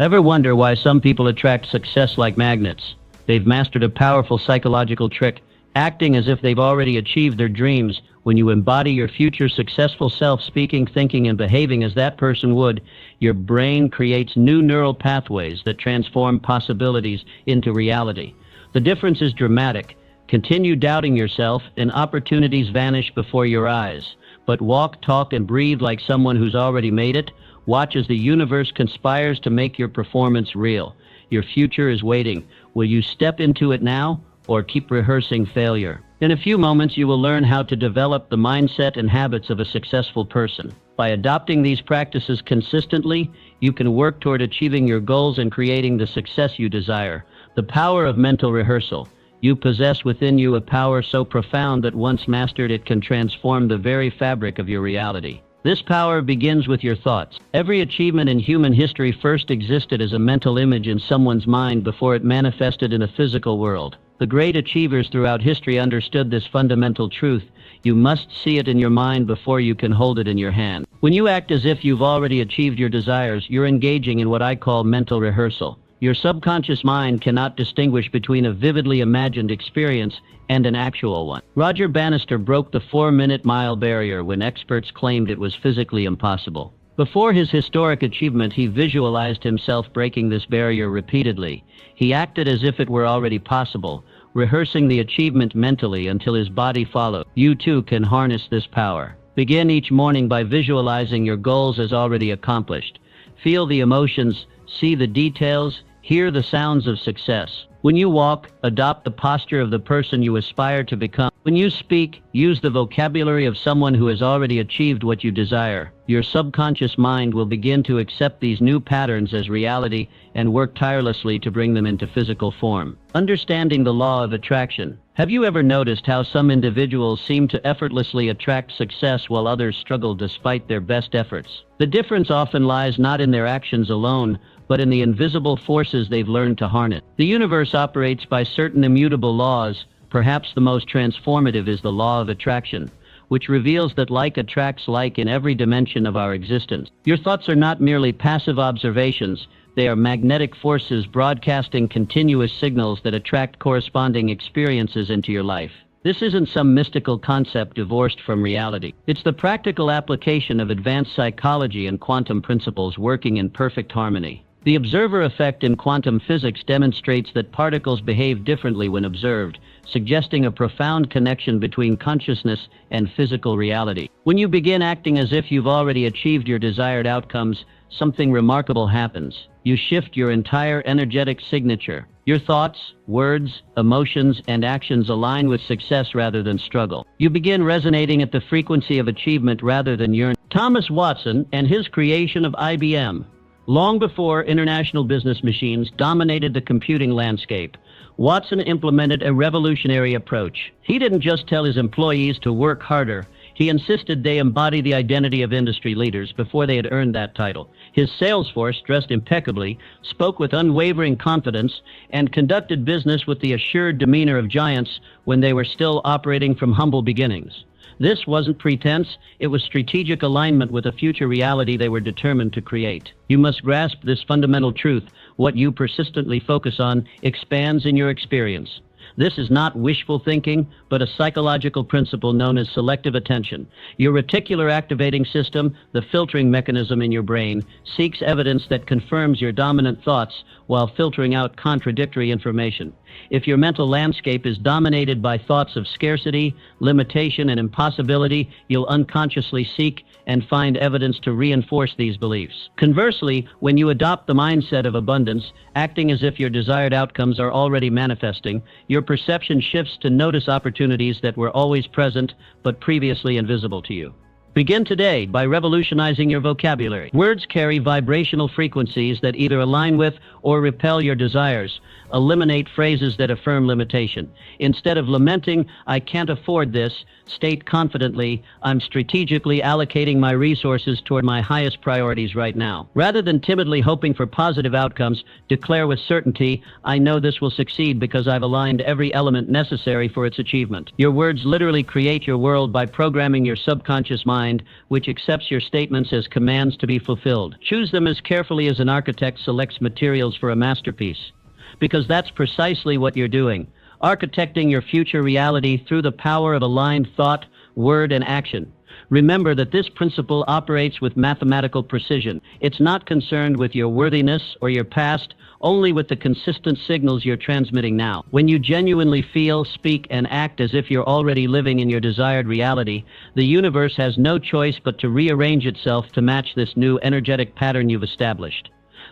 Ever wonder why some people attract success like magnets? They've mastered a powerful psychological trick, acting as if they've already achieved their dreams. When you embody your future successful self, speaking, thinking, and behaving as that person would, your brain creates new neural pathways that transform possibilities into reality. The difference is dramatic. Continue doubting yourself, and opportunities vanish before your eyes. But walk, talk, and breathe like someone who's already made it. Watch as the universe conspires to make your performance real. Your future is waiting. Will you step into it now, or keep rehearsing failure? In a few moments, you will learn how to develop the mindset and habits of a successful person. By adopting these practices consistently, you can work toward achieving your goals and creating the success you desire. The power of mental rehearsal. You possess within you a power so profound that once mastered, it can transform the very fabric of your reality. This power begins with your thoughts. Every achievement in human history first existed as a mental image in someone's mind before it manifested in a physical world. The great achievers throughout history understood this fundamental truth. You must see it in your mind before you can hold it in your hand. When you act as if you've already achieved your desires, you're engaging in what I call mental rehearsal. Your subconscious mind cannot distinguish between a vividly imagined experience and an actual one. Roger Bannister broke the 4-minute mile barrier when experts claimed it was physically impossible. Before his historic achievement, he visualized himself breaking this barrier repeatedly. He acted as if it were already possible, rehearsing the achievement mentally until his body followed. You too can harness this power. Begin each morning by visualizing your goals as already accomplished. Feel the emotions, see the details, hear the sounds of success. When you walk, adopt the posture of the person you aspire to become. When you speak, use the vocabulary of someone who has already achieved what you desire. Your subconscious mind will begin to accept these new patterns as reality and work tirelessly to bring them into physical form. Understanding the law of attraction. Have you ever noticed how some individuals seem to effortlessly attract success while others struggle despite their best efforts? The difference often lies not in their actions alone, but in the invisible forces they've learned to harness. The universe operates by certain immutable laws. Perhaps the most transformative is the law of attraction, which reveals that like attracts like in every dimension of our existence. Your thoughts are not merely passive observations. They are magnetic forces broadcasting continuous signals that attract corresponding experiences into your life. This isn't some mystical concept divorced from reality. It's the practical application of advanced psychology and quantum principles working in perfect harmony. The observer effect in quantum physics demonstrates that particles behave differently when observed, suggesting a profound connection between consciousness and physical reality. When you begin acting as if you've already achieved your desired outcomes, something remarkable happens. You shift your entire energetic signature. Your thoughts, words, emotions, and actions align with success rather than struggle. You begin resonating at the frequency of achievement rather than yearning. Thomas Watson and his creation of IBM. Long before international business machines dominated the computing landscape, Watson implemented a revolutionary approach. He didn't just tell his employees to work harder. He insisted they embody the identity of industry leaders before they had earned that title. His sales force, dressed impeccably, spoke with unwavering confidence, and conducted business with the assured demeanor of giants when they were still operating from humble beginnings. This wasn't pretense, it was strategic alignment with a future reality they were determined to create. You must grasp this fundamental truth. What you persistently focus on expands in your experience. This is not wishful thinking, but a psychological principle known as selective attention. Your reticular activating system, the filtering mechanism in your brain, seeks evidence that confirms your dominant thoughts while filtering out contradictory information. If your mental landscape is dominated by thoughts of scarcity, limitation, and impossibility, you'll unconsciously seek and find evidence to reinforce these beliefs. Conversely, when you adopt the mindset of abundance, acting as if your desired outcomes are already manifesting, your perception shifts to notice opportunities that were always present but previously invisible to you. Begin today by revolutionizing your vocabulary. Words carry vibrational frequencies that either align with or repel your desires. Eliminate phrases that affirm limitation. Instead of lamenting, "I can't afford this," state confidently, "I'm strategically allocating my resources toward my highest priorities right now." Rather than timidly hoping for positive outcomes, declare with certainty, "I know this will succeed because I've aligned every element necessary for its achievement." Your words literally create your world by programming your subconscious mind mind, which accepts your statements as commands to be fulfilled. Choose them as carefully as an architect selects materials for a masterpiece, because that's precisely what you're doing, architecting your future reality through the power of aligned thought, word, and action. Remember that this principle operates with mathematical precision. It's not concerned with your worthiness or your past, only with the consistent signals you're transmitting now. When you genuinely feel, speak, and act as if you're already living in your desired reality, the universe has no choice but to rearrange itself to match this new energetic pattern you've established.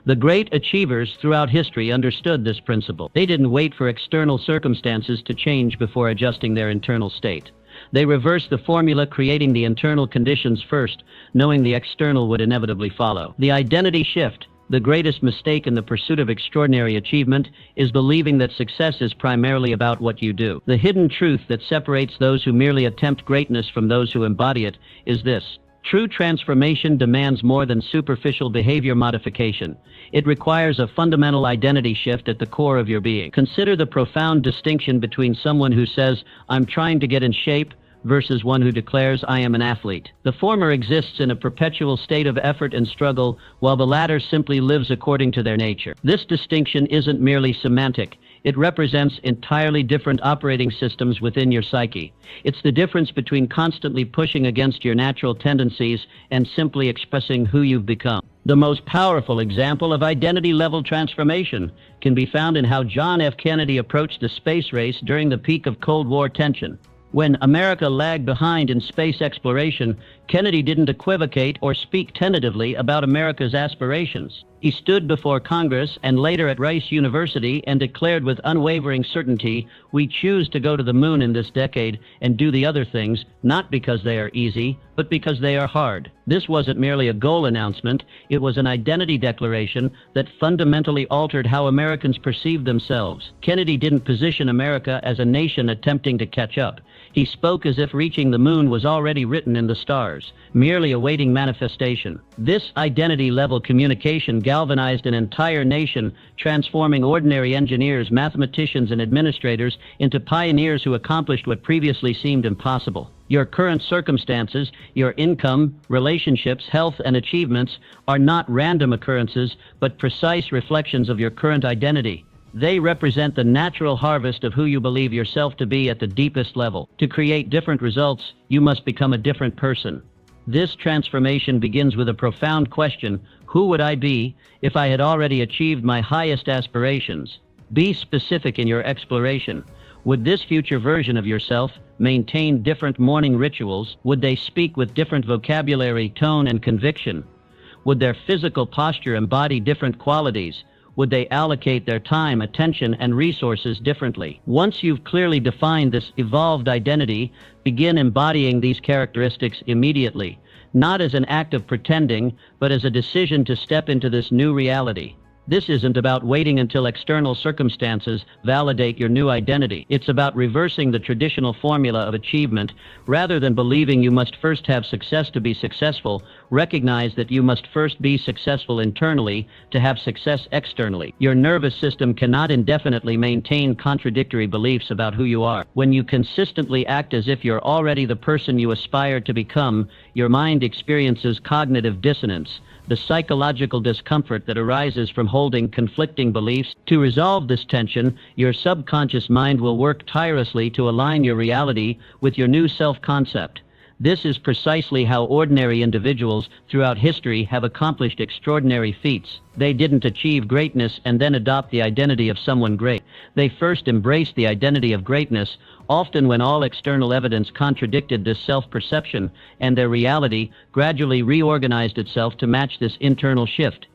The great achievers throughout history understood this principle. They didn't wait for external circumstances to change before adjusting their internal state. They reversed the formula, creating the internal conditions first, knowing the external would inevitably follow. The identity shift, the greatest mistake in the pursuit of extraordinary achievement, is believing that success is primarily about what you do. The hidden truth that separates those who merely attempt greatness from those who embody it is this: true transformation demands more than superficial behavior modification. It requires a fundamental identity shift at the core of your being. Consider the profound distinction between someone who says, "I'm trying to get in shape," versus one who declares, "I am an athlete." The former exists in a perpetual state of effort and struggle, while the latter simply lives according to their nature. This distinction isn't merely semantic. It represents entirely different operating systems within your psyche. It's the difference between constantly pushing against your natural tendencies and simply expressing who you've become. The most powerful example of identity-level transformation can be found in how John F. Kennedy approached the space race during the peak of Cold War tension. When America lagged behind in space exploration, Kennedy didn't equivocate or speak tentatively about America's aspirations. He stood before Congress and later at Rice University and declared with unwavering certainty, "We choose to go to the moon in this decade and do the other things, not because they are easy, but because they are hard." This wasn't merely a goal announcement, it was an identity declaration that fundamentally altered how Americans perceived themselves. Kennedy didn't position America as a nation attempting to catch up. He spoke as if reaching the moon was already written in the stars, merely awaiting manifestation. This identity-level communication galvanized an entire nation, transforming ordinary engineers, mathematicians, and administrators into pioneers who accomplished what previously seemed impossible. Your current circumstances, your income, relationships, health, and achievements are not random occurrences, but precise reflections of your current identity. They represent the natural harvest of who you believe yourself to be at the deepest level. To create different results, you must become a different person. This transformation begins with a profound question: who would I be if I had already achieved my highest aspirations? Be specific in your exploration. Would this future version of yourself maintain different morning rituals? Would they speak with different vocabulary, tone, and conviction? Would their physical posture embody different qualities? Would they allocate their time, attention, and resources differently? Once you've clearly defined this evolved identity, begin embodying these characteristics immediately, not as an act of pretending, but as a decision to step into this new reality. This isn't about waiting until external circumstances validate your new identity. It's about reversing the traditional formula of achievement. Rather than believing you must first have success to be successful, recognize that you must first be successful internally to have success externally. Your nervous system cannot indefinitely maintain contradictory beliefs about who you are. When you consistently act as if you're already the person you aspire to become, your mind experiences cognitive dissonance, the psychological discomfort that arises from holding conflicting beliefs. To resolve this tension, your subconscious mind will work tirelessly to align your reality with your new self-concept. This is precisely how ordinary individuals throughout history have accomplished extraordinary feats. They didn't achieve greatness and then adopt the identity of someone great. They first embraced the identity of greatness, often when all external evidence contradicted this self-perception, and their reality gradually reorganized itself to match this internal shift.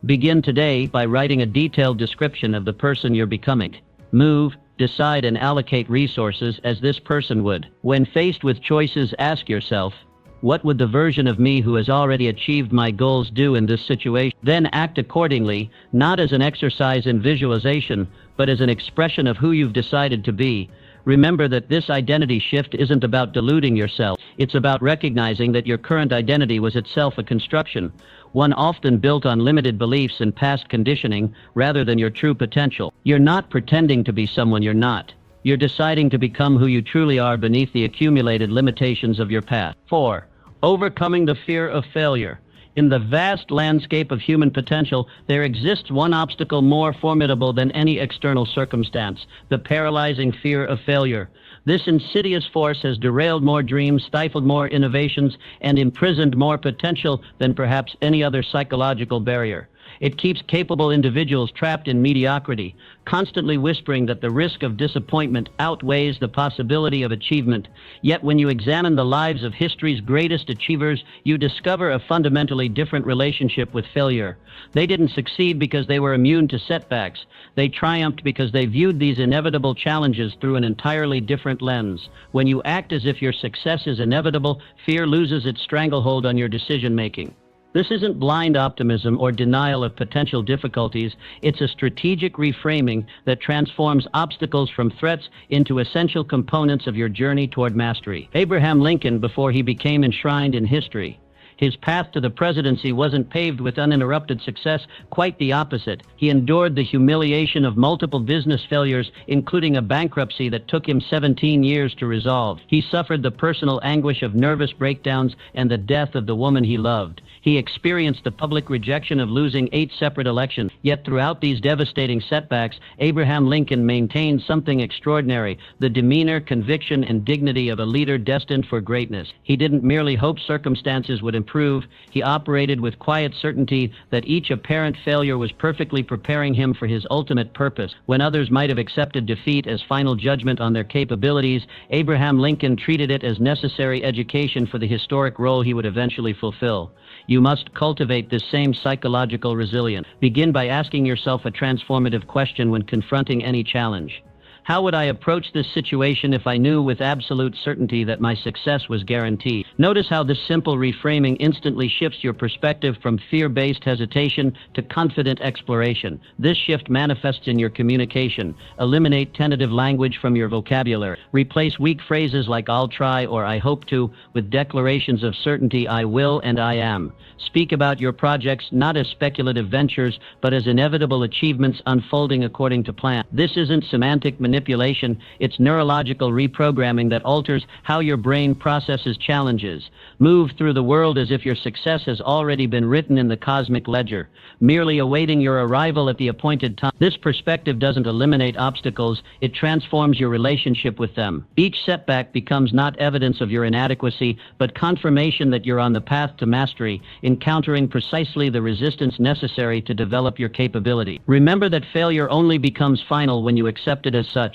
Begin today by writing a detailed description of the person you're becoming. Move, decide, and allocate resources as this person would. When faced with choices, ask yourself, what would the version of me who has already achieved my goals do in this situation? Then act accordingly, not as an exercise in visualization, but as an expression of who you've decided to be. Remember that this identity shift isn't about deluding yourself. It's about recognizing that your current identity was itself a construction, one often built on limited beliefs and past conditioning rather than your true potential. You're not pretending to be someone you're not. You're deciding to become who you truly are beneath the accumulated limitations of your past. 4. Overcoming the fear of failure. In the vast landscape of human potential, there exists one obstacle more formidable than any external circumstance: the paralyzing fear of failure. This insidious force has derailed more dreams, stifled more innovations, and imprisoned more potential than perhaps any other psychological barrier. It keeps capable individuals trapped in mediocrity, constantly whispering that the risk of disappointment outweighs the possibility of achievement. Yet when you examine the lives of history's greatest achievers, you discover a fundamentally different relationship with failure. They didn't succeed because they were immune to setbacks. They triumphed because they viewed these inevitable challenges through an entirely different lens. When you act as if your success is inevitable, fear loses its stranglehold on your decision-making. This isn't blind optimism or denial of potential difficulties. It's a strategic reframing that transforms obstacles from threats into essential components of your journey toward mastery. Abraham Lincoln, before he became enshrined in history, his path to the presidency wasn't paved with uninterrupted success, quite the opposite. He endured the humiliation of multiple business failures, including a bankruptcy that took him 17 years to resolve. He suffered the personal anguish of nervous breakdowns and the death of the woman he loved. He experienced the public rejection of losing 8 separate elections. Yet throughout these devastating setbacks, Abraham Lincoln maintained something extraordinary: the demeanor, conviction, and dignity of a leader destined for greatness. He didn't merely hope circumstances would improve. He operated with quiet certainty that each apparent failure was perfectly preparing him for his ultimate purpose. When others might have accepted defeat as final judgment on their capabilities, Abraham Lincoln treated it as necessary education for the historic role he would eventually fulfill. You must cultivate this same psychological resilience. Begin by asking yourself a transformative question when confronting any challenge. How would I approach this situation if I knew with absolute certainty that my success was guaranteed? Notice how this simple reframing instantly shifts your perspective from fear-based hesitation to confident exploration. This shift manifests in your communication. Eliminate tentative language from your vocabulary. Replace weak phrases like "I'll try" or "I hope to" with declarations of certainty: "I will" and "I am." Speak about your projects not as speculative ventures, but as inevitable achievements unfolding according to plan. This isn't semantic manipulation, it's neurological reprogramming that alters how your brain processes challenges. Move through the world as if your success has already been written in the cosmic ledger, merely awaiting your arrival at the appointed time. This perspective doesn't eliminate obstacles, it transforms your relationship with them. Each setback becomes not evidence of your inadequacy, but confirmation that you're on the path to mastery, encountering precisely the resistance necessary to develop your capability. Remember that failure only becomes final when you accept it as such.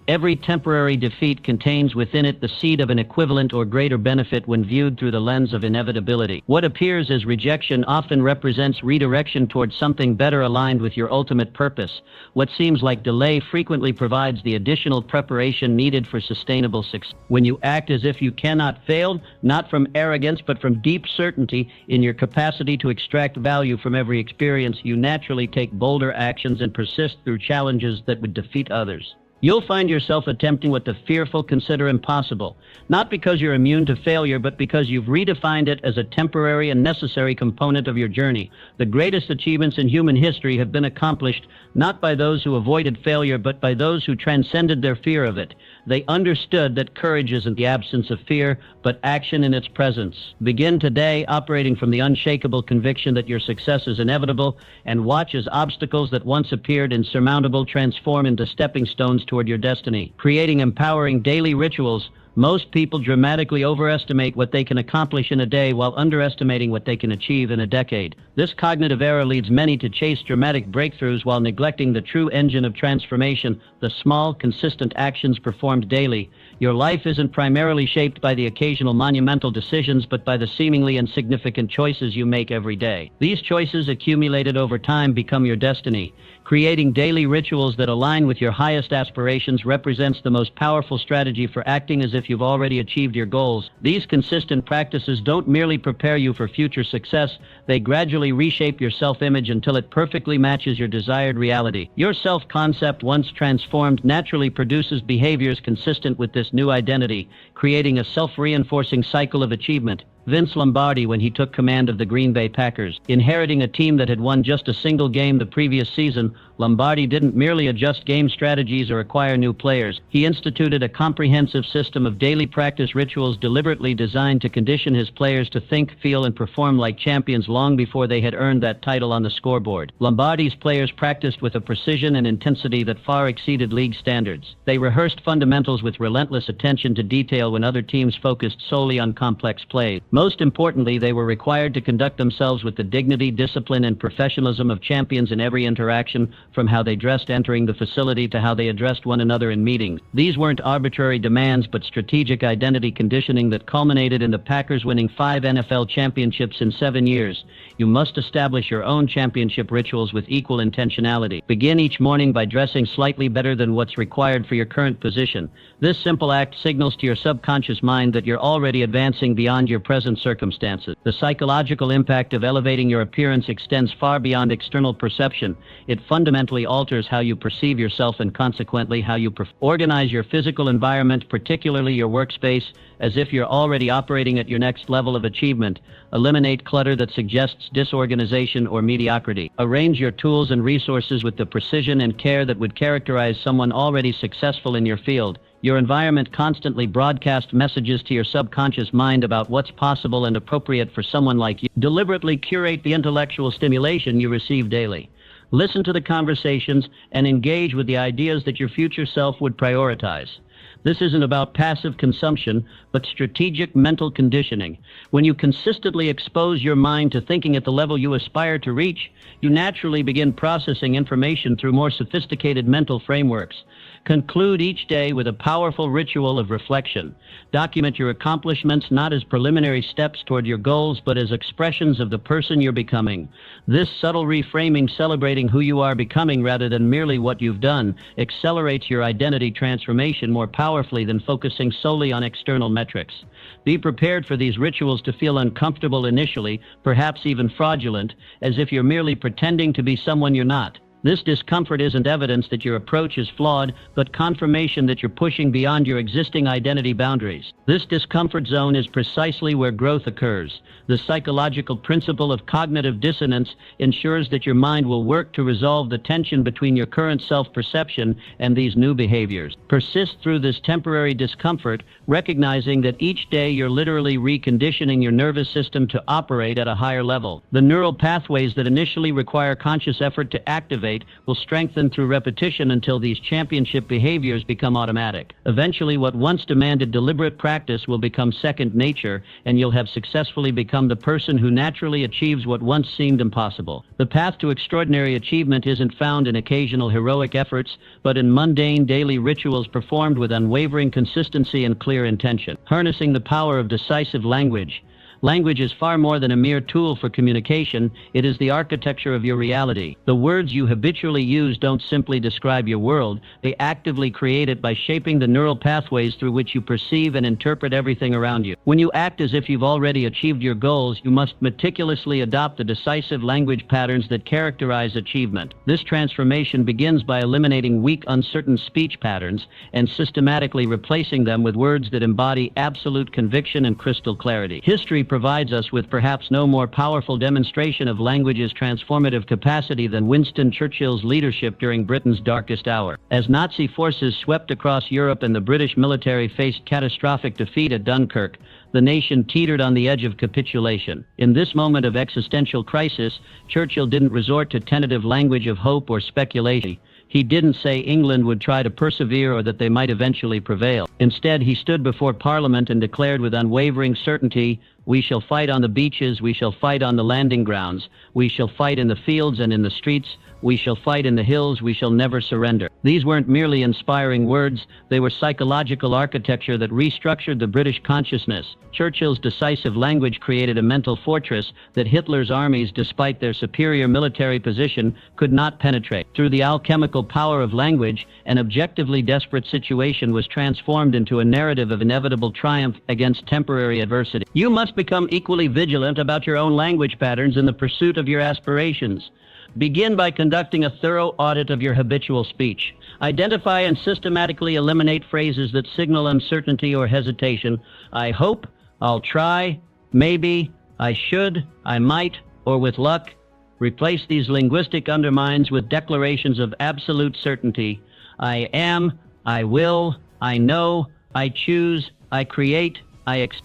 Every temporary defeat contains within it the seed of an equivalent or greater benefit when viewed through the lens of inevitability. What appears as rejection often represents redirection towards something better aligned with your ultimate purpose. What seems like delay frequently provides the additional preparation needed for sustainable success. When you act as if you cannot fail, not from arrogance but from deep certainty in your capacity to extract value from every experience, you naturally take bolder actions and persist through challenges that would defeat others. You'll find yourself attempting what the fearful consider impossible, not because you're immune to failure, but because you've redefined it as a temporary and necessary component of your journey. The greatest achievements in human history have been accomplished not by those who avoided failure, but by those who transcended their fear of it. They understood that courage isn't the absence of fear, but action in its presence. Begin today operating from the unshakable conviction that your success is inevitable, and watch as obstacles that once appeared insurmountable transform into stepping stones toward your destiny. Creating empowering daily rituals. Most people dramatically overestimate what they can accomplish in a day while underestimating what they can achieve in a decade. This cognitive error leads many to chase dramatic breakthroughs while neglecting the true engine of transformation, the small, consistent actions performed daily. Your life isn't primarily shaped by the occasional monumental decisions, but by the seemingly insignificant choices you make every day. These choices, accumulated over time, become your destiny. Creating daily rituals that align with your highest aspirations represents the most powerful strategy for acting as if you've already achieved your goals. These consistent practices don't merely prepare you for future success, they gradually reshape your self-image until it perfectly matches your desired reality. Your self-concept, once transformed, naturally produces behaviors consistent with this new identity, creating a self-reinforcing cycle of achievement. Vince Lombardi when he took command of the Green Bay Packers. Inheriting a team that had won just a single game the previous season, Lombardi didn't merely adjust game strategies or acquire new players. He instituted a comprehensive system of daily practice rituals deliberately designed to condition his players to think, feel, and perform like champions long before they had earned that title on the scoreboard. Lombardi's players practiced with a precision and intensity that far exceeded league standards. They rehearsed fundamentals with relentless attention to detail when other teams focused solely on complex plays. Most importantly, they were required to conduct themselves with the dignity, discipline, and professionalism of champions in every interaction, from how they dressed entering the facility to how they addressed one another in meetings. These weren't arbitrary demands, but strategic identity conditioning that culminated in the Packers winning 5 NFL championships in 7 years. You must establish your own championship rituals with equal intentionality. Begin each morning by dressing slightly better than what's required for your current position. This simple act signals to your subconscious mind that you're already advancing beyond your present circumstances. The psychological impact of elevating your appearance extends far beyond external perception. It fundamentally alters how you perceive yourself and consequently how you organize your physical environment, particularly your workspace, as if you're already operating at your next level of achievement. Eliminate clutter that suggests disorganization or mediocrity. Arrange your tools and resources with the precision and care that would characterize someone already successful in your field. Your environment constantly broadcasts messages to your subconscious mind about what's possible and appropriate for someone like you. Deliberately curate the intellectual stimulation you receive daily. Listen to the conversations and engage with the ideas that your future self would prioritize. This isn't about passive consumption, but strategic mental conditioning. When you consistently expose your mind to thinking at the level you aspire to reach, you naturally begin processing information through more sophisticated mental frameworks. Conclude each day with a powerful ritual of reflection. Document your accomplishments not as preliminary steps toward your goals, but as expressions of the person you're becoming. This subtle reframing, celebrating who you are becoming rather than merely what you've done, accelerates your identity transformation more powerfully than focusing solely on external metrics. Be prepared for these rituals to feel uncomfortable initially, perhaps even fraudulent, as if you're merely pretending to be someone you're not. This discomfort isn't evidence that your approach is flawed, but confirmation that you're pushing beyond your existing identity boundaries. This discomfort zone is precisely where growth occurs. The psychological principle of cognitive dissonance ensures that your mind will work to resolve the tension between your current self-perception and these new behaviors. Persist through this temporary discomfort, recognizing that each day you're literally reconditioning your nervous system to operate at a higher level. The neural pathways that initially require conscious effort to activate will strengthen through repetition until these championship behaviors become automatic. Eventually, what once demanded deliberate practice will become second nature, and you'll have successfully become the person who naturally achieves what once seemed impossible. The path to extraordinary achievement isn't found in occasional heroic efforts, but in mundane daily rituals performed with unwavering consistency and clear intention. Harnessing the power of decisive language. Language is far more than a mere tool for communication. It is the architecture of your reality. The words you habitually use don't simply describe your world. They actively create it by shaping the neural pathways through which you perceive and interpret everything around you. When you act as if you've already achieved your goals, you must meticulously adopt the decisive language patterns that characterize achievement. This transformation begins by eliminating weak, uncertain speech patterns and systematically replacing them with words that embody absolute conviction and crystal clarity. History provides us with perhaps no more powerful demonstration of language's transformative capacity than Winston Churchill's leadership during Britain's darkest hour. As Nazi forces swept across Europe and the British military faced catastrophic defeat at Dunkirk, the nation teetered on the edge of capitulation. In this moment of existential crisis, Churchill didn't resort to tentative language of hope or speculation. He didn't say England would try to persevere or that they might eventually prevail. Instead, he stood before Parliament and declared with unwavering certainty, "We shall fight on the beaches, we shall fight on the landing grounds, we shall fight in the fields and in the streets, we shall fight in the hills, we shall never surrender." These weren't merely inspiring words, they were psychological architecture that restructured the British consciousness. Churchill's decisive language created a mental fortress that Hitler's armies, despite their superior military position, could not penetrate. Through the alchemical power of language, an objectively desperate situation was transformed into a narrative of inevitable triumph against temporary adversity. You must become equally vigilant about your own language patterns in the pursuit of your aspirations. Begin by conducting a thorough audit of your habitual speech. Identify and systematically eliminate phrases that signal uncertainty or hesitation. "I hope," "I'll try," maybe, I should, I might, or with luck. Replace these linguistic undermines with declarations of absolute certainty. I am, I will, I know, I choose, I create,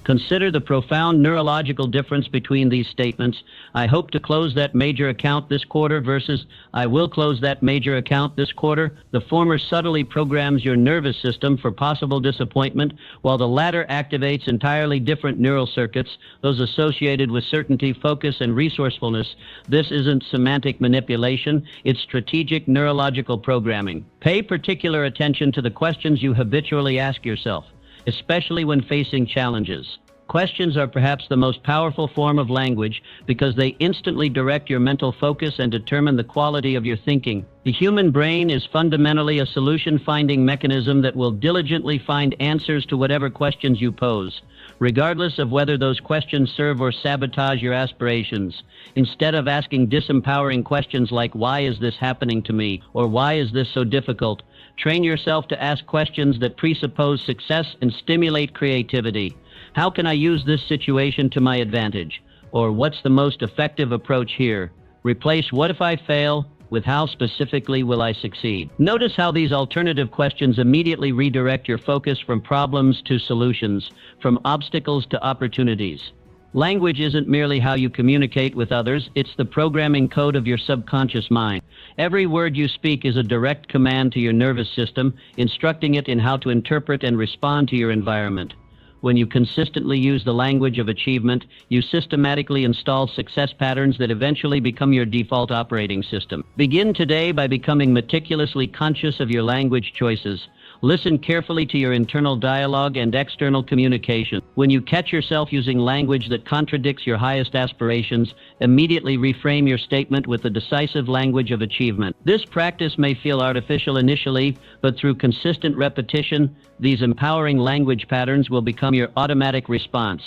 Consider the profound neurological difference between these statements. I hope to close that major account this quarter versus I will close that major account this quarter. The former subtly programs your nervous system for possible disappointment, while the latter activates entirely different neural circuits, those associated with certainty, focus, and resourcefulness. This isn't semantic manipulation, it's strategic neurological programming. Pay particular attention to the questions you habitually ask yourself, especially when facing challenges. Questions are perhaps the most powerful form of language because they instantly direct your mental focus and determine the quality of your thinking. The human brain is fundamentally a solution-finding mechanism that will diligently find answers to whatever questions you pose, regardless of whether those questions serve or sabotage your aspirations. Instead of asking disempowering questions like, why is this happening to me? Or why is this so difficult? Train yourself to ask questions that presuppose success and stimulate creativity. How can I use this situation to my advantage? Or what's the most effective approach here? Replace what if I fail with how specifically will I succeed? Notice how these alternative questions immediately redirect your focus from problems to solutions, from obstacles to opportunities. Language isn't merely how you communicate with others, it's the programming code of your subconscious mind. Every word you speak is a direct command to your nervous system, instructing it in how to interpret and respond to your environment. When you consistently use the language of achievement, you systematically install success patterns that eventually become your default operating system. Begin today by becoming meticulously conscious of your language choices. Listen carefully to your internal dialogue and external communication. When you catch yourself using language that contradicts your highest aspirations, immediately reframe your statement with the decisive language of achievement. This practice may feel artificial initially, but through consistent repetition, these empowering language patterns will become your automatic response.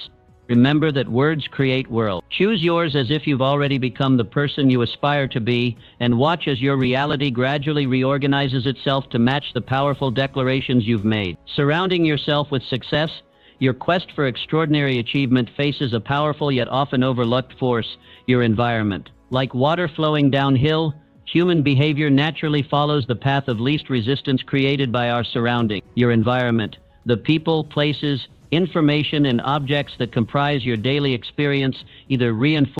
Remember that words create worlds. Choose yours as if you've already become the person you aspire to be, and watch as your reality gradually reorganizes itself to match the powerful declarations you've made. Surrounding yourself with success, your quest for extraordinary achievement faces a powerful yet often overlooked force, your environment. Like water flowing downhill, human behavior naturally follows the path of least resistance created by our surrounding. Your environment, the people, places, information, and objects that comprise your daily experience either reinforce